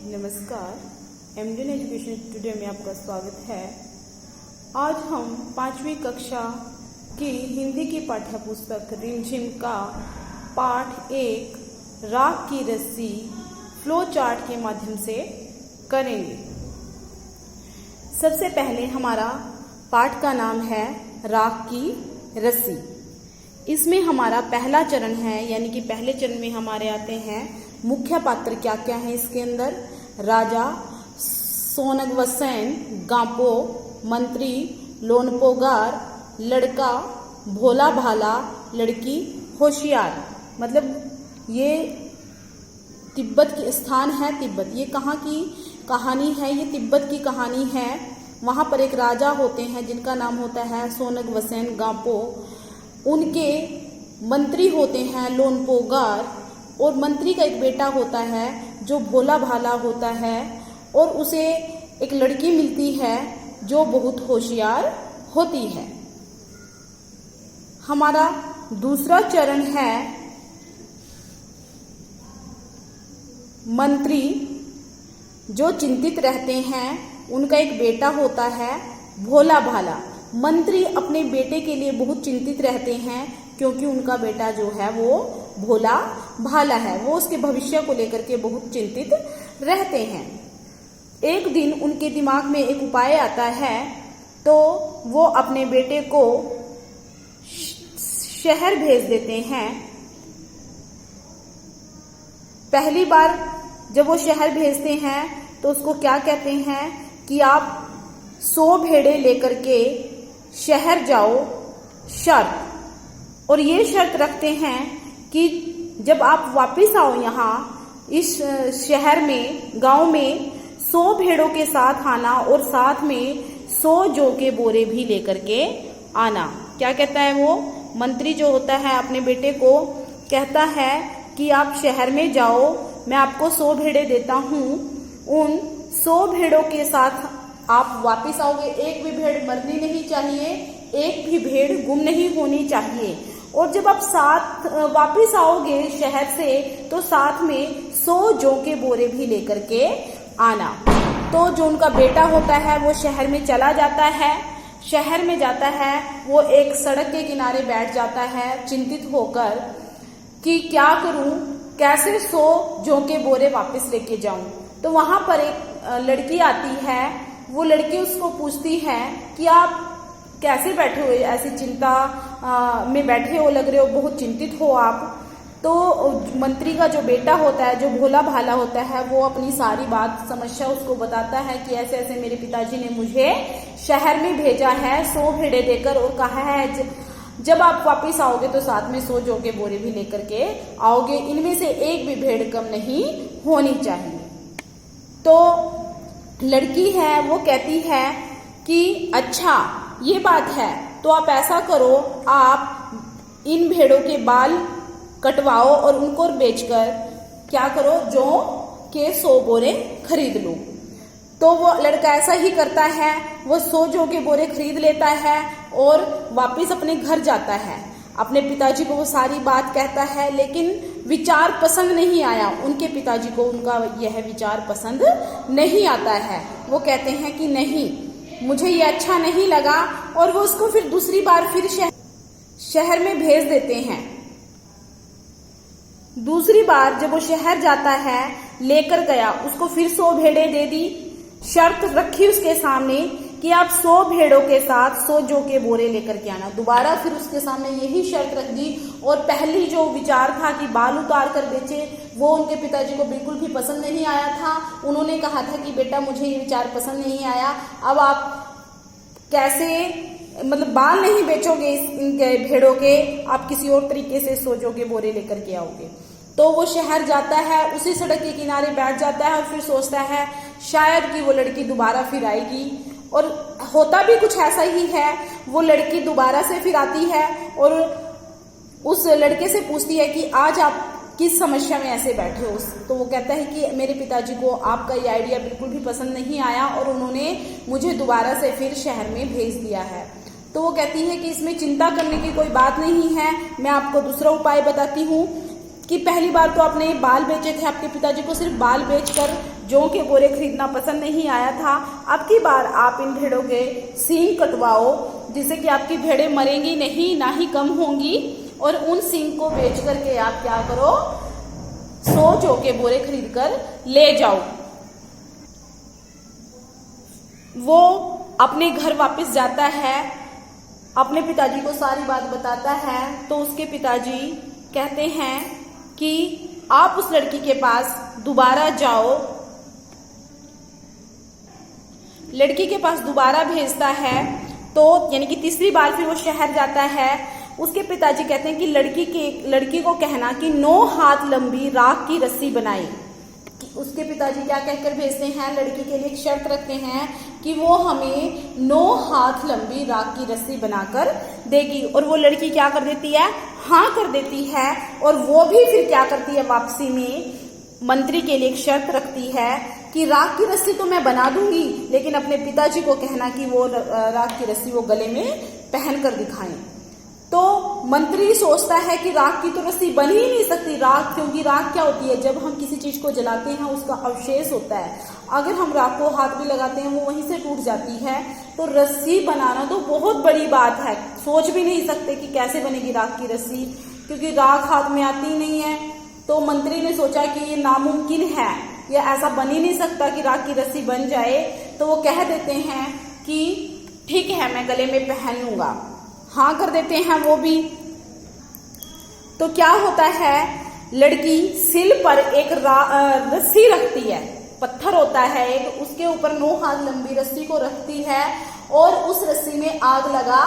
नमस्कार, एमडीएन education today में आपका स्वागत है। आज हम 5वीं कक्षा की हिंदी की पाठ्यपुस्तक रिमझिम का पाठ 1 राख की रस्सी फ्लो चार्ट के माध्यम से करेंगे। सबसे पहले हमारा पाठ का नाम है राख की रस्सी। इसमें हमारा पहला चरण है, यानी कि पहले चरण में हमारे आते हैं मुख्य पात्र क्या क्या है इसके अंदर। राजा, सोनगवसेन, गांपो, मंत्री, लोनपोगार, लड़का, भोला भाला, लड़की, होशियार। मतलब ये तिब्बत की स्थान है। तिब्बत ये कहाँ की कहानी है? ये तिब्बत की कहानी है। वहाँ पर एक राजा होते हैं जिनका नाम होता है सोनगवसेन गांपो। उनके मंत्री होते हैं लोनपोगार, और मंत्री का एक बेटा होता है जो भोला भाला होता है, और उसे एक लड़की मिलती है जो बहुत होशियार होती है। हमारा दूसरा चरण है मंत्री, जो चिंतित रहते हैं। उनका एक बेटा होता है भोला भाला। मंत्री अपने बेटे के लिए बहुत चिंतित रहते हैं क्योंकि उनका बेटा जो है वो भोला भाला है। वो उसके भविष्य को लेकर के बहुत चिंतित रहते हैं। एक दिन उनके दिमाग में एक उपाय आता है, तो वो अपने बेटे को शहर भेज देते हैं। पहली बार जब वो शहर भेजते हैं तो उसको क्या कहते हैं कि आप 100 भेड़े लेकर के शहर जाओ, शर्त। और ये शर्त रखते हैं कि जब आप वापस आओ यहाँ इस शहर में, गांव में, 100 भेड़ों के साथ आना और साथ में 100 जौ के बोरे भी लेकर के आना। क्या कहता है वो मंत्री जो होता है अपने बेटे को कहता है कि आप शहर में जाओ, मैं आपको 100 भेड़े देता हूँ। उन 100 भेड़ों के साथ आप वापस आओगे। एक भी भेड़ मरनी नहीं चाहिए, एक भी भेड़ गुम नहीं होनी चाहिए। और जब आप साथ वापस आओगे शहर से तो साथ में 100 जौ के बोरे भी लेकर के आना। तो जो उनका बेटा होता है वो शहर में चला जाता है। शहर में जाता है, वो एक सड़क के किनारे बैठ जाता है चिंतित होकर कि क्या करूं, कैसे 100 जौ के बोरे वापस लेके जाऊं। तो वहां पर एक लड़की आती है। वो लड़की उसको पूछती है कि आप कैसे बैठे हो, ऐसी चिंता में बैठे हो, लग रहे हो बहुत चिंतित हो आप। तो मंत्री का जो बेटा होता है, जो भोला भाला होता है, वो अपनी सारी बात, समस्या उसको बताता है कि ऐसे ऐसे मेरे पिताजी ने मुझे शहर में भेजा है 100 भेड़े देकर, और कहा है जब आप वापस आओगे तो साथ में 100 जौ के बोरे भी लेकर के आओगे। इनमें से एक भी भेड़ कम नहीं होनी चाहिए। तो लड़की है वो कहती है कि अच्छा ये बात है, तो आप ऐसा करो, आप इन भेड़ों के बाल कटवाओ और उनको बेचकर क्या करो, जौ के 100 बोरे खरीद लो। तो वो लड़का ऐसा ही करता है। वो 100 जौ के बोरे खरीद लेता है और वापस अपने घर जाता है। अपने पिताजी को वो सारी बात कहता है, लेकिन विचार पसंद नहीं आया उनके पिताजी को। उनका यह विचार पसंद नहीं आता है। वो कहते हैं कि नहीं, मुझे ये अच्छा नहीं लगा, और वो उसको फिर दूसरी बार फिर शहर में भेज देते हैं। दूसरी बार जब वो शहर जाता है, लेकर गया, उसको फिर 100 भेड़े दे दी। शर्त रखी उसके सामने कि आप 100 भेड़ों के साथ 100 जौ के बोरे लेकर के आना। दोबारा फिर उसके सामने यही शर्त रख दी। और पहली जो विचार था कि बाल उतार कर बेचे, वो उनके पिताजी को बिल्कुल भी पसंद नहीं आया था। उन्होंने कहा था कि बेटा मुझे ये विचार पसंद नहीं आया, अब आप कैसे, मतलब बाल नहीं बेचोगे इनके भेड़ों के, आप किसी और तरीके से 100 जौ के बोरे लेकर के आओगे। तो वो शहर जाता है, उसी सड़क के किनारे बैठ जाता है और फिर सोचता है शायद कि वो लड़की दोबारा फिर आएगी। और होता भी कुछ ऐसा ही है। वो लड़की दोबारा से फिर आती है और उस लड़के से पूछती है कि आज आप किस समस्या में ऐसे बैठे हो। तो वो कहता है कि मेरे पिताजी को आपका ये आइडिया बिल्कुल भी पसंद नहीं आया और उन्होंने मुझे दोबारा से फिर शहर में भेज दिया है। तो वो कहती है कि इसमें चिंता करने की कोई बात नहीं है, मैं आपको दूसरा उपाय बताती हूँ। कि पहली बार तो आपने बाल बेचे थे, आपके पिताजी को सिर्फ बाल बेचकर जौ के बोरे खरीदना पसंद नहीं आया था। अब की बार आप इन भेड़ों के सींग कटवाओ, जिससे कि आपकी भेड़ें मरेंगी नहीं, ना ही कम होंगी, और उन सींग को बेच करके आप क्या करो, 100 जौ के बोरे खरीद कर ले जाओ। वो अपने घर वापस जाता है, अपने पिताजी को सारी बात बताता है। तो उसके पिताजी कहते हैं कि आप उस लड़की के पास दोबारा जाओ। लड़की के पास दोबारा भेजता है, तो यानी कि तीसरी बार फिर वो शहर जाता है। उसके पिताजी कहते हैं कि लड़की को कहना कि 9 हाथ लंबी राख की रस्सी बनाए। उसके पिताजी क्या कहकर भेजते हैं, लड़की के लिए एक शर्त रखते हैं कि वो हमें 9 हाथ लंबी राख की रस्सी बनाकर देगी। और वो लड़की क्या कर देती है, हाँ कर देती है। और वो भी फिर क्या करती है, वापसी में मंत्री के लिए एक शर्त रखती है कि राख की रस्सी तो मैं बना दूंगी, लेकिन अपने पिताजी को कहना कि वो राख की रस्सी वो गले में पहन कर दिखाएं। तो मंत्री सोचता है कि राख की तो रस्सी बन ही नहीं सकती, राख, क्योंकि राख क्या होती है, जब हम किसी चीज को जलाते हैं उसका अवशेष होता है, अगर हम राख को हाथ भी लगाते हैं वो वहीं से टूट जाती है। तो रस्सी बनाना तो बहुत बड़ी बात है, सोच भी नहीं सकते कि कैसे बनेगी राख की रस्सी, क्योंकि राख हाथ में आती नहीं है। तो मंत्री ने सोचा कि ये नामुमकिन है, या ऐसा बन ही नहीं सकता कि राख की रस्सी बन जाए। तो वो कह देते हैं कि ठीक है, मैं गले में पहन लूंगा, हाँ कर देते हैं वो भी। तो क्या होता है, लड़की सिल पर एक रस्सी रखती है, पत्थर होता है एक, उसके ऊपर 9 हाथ लंबी रस्सी को रखती है और उस रस्सी में आग लगा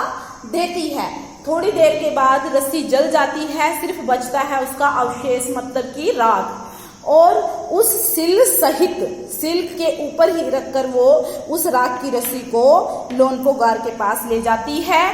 देती है। थोड़ी देर के बाद रस्सी जल जाती है, सिर्फ बचता है उसका अवशेष, मतलब कि राख। और उस सिल सहित, सिल के ऊपर ही रखकर वो उस राख की रस्सी को लोनपोगार के पास ले जाती है।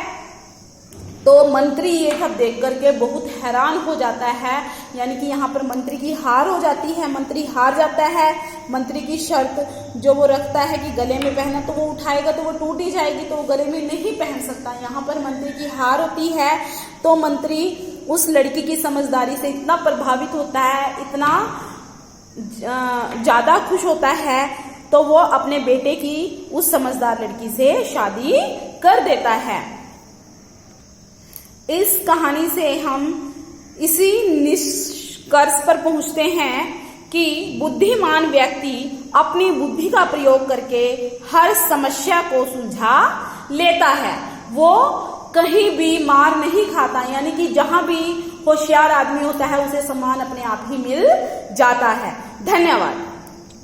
तो मंत्री ये सब देख करके बहुत हैरान हो जाता है, यानी कि यहाँ पर मंत्री की हार हो जाती है, मंत्री हार जाता है। मंत्री की शर्त जो वो रखता है कि गले में पहना, तो वो उठाएगा तो वो टूट ही जाएगी, तो वो गले में नहीं पहन सकता। यहाँ पर मंत्री की हार होती है। तो मंत्री उस लड़की की समझदारी से इतना प्रभावित होता है, इतना ज्यादा खुश होता है, तो वो अपने बेटे की उस समझदार लड़की से शादी कर देता है। इस कहानी से हम इसी निष्कर्ष पर पहुंचते हैं कि बुद्धिमान व्यक्ति अपनी बुद्धि का प्रयोग करके हर समस्या को सुलझा लेता है। वो कहीं भी मार नहीं खाता, यानी कि जहां भी होशियार आदमी होता है उसे सम्मान अपने आप ही मिल जाता है। धन्यवाद।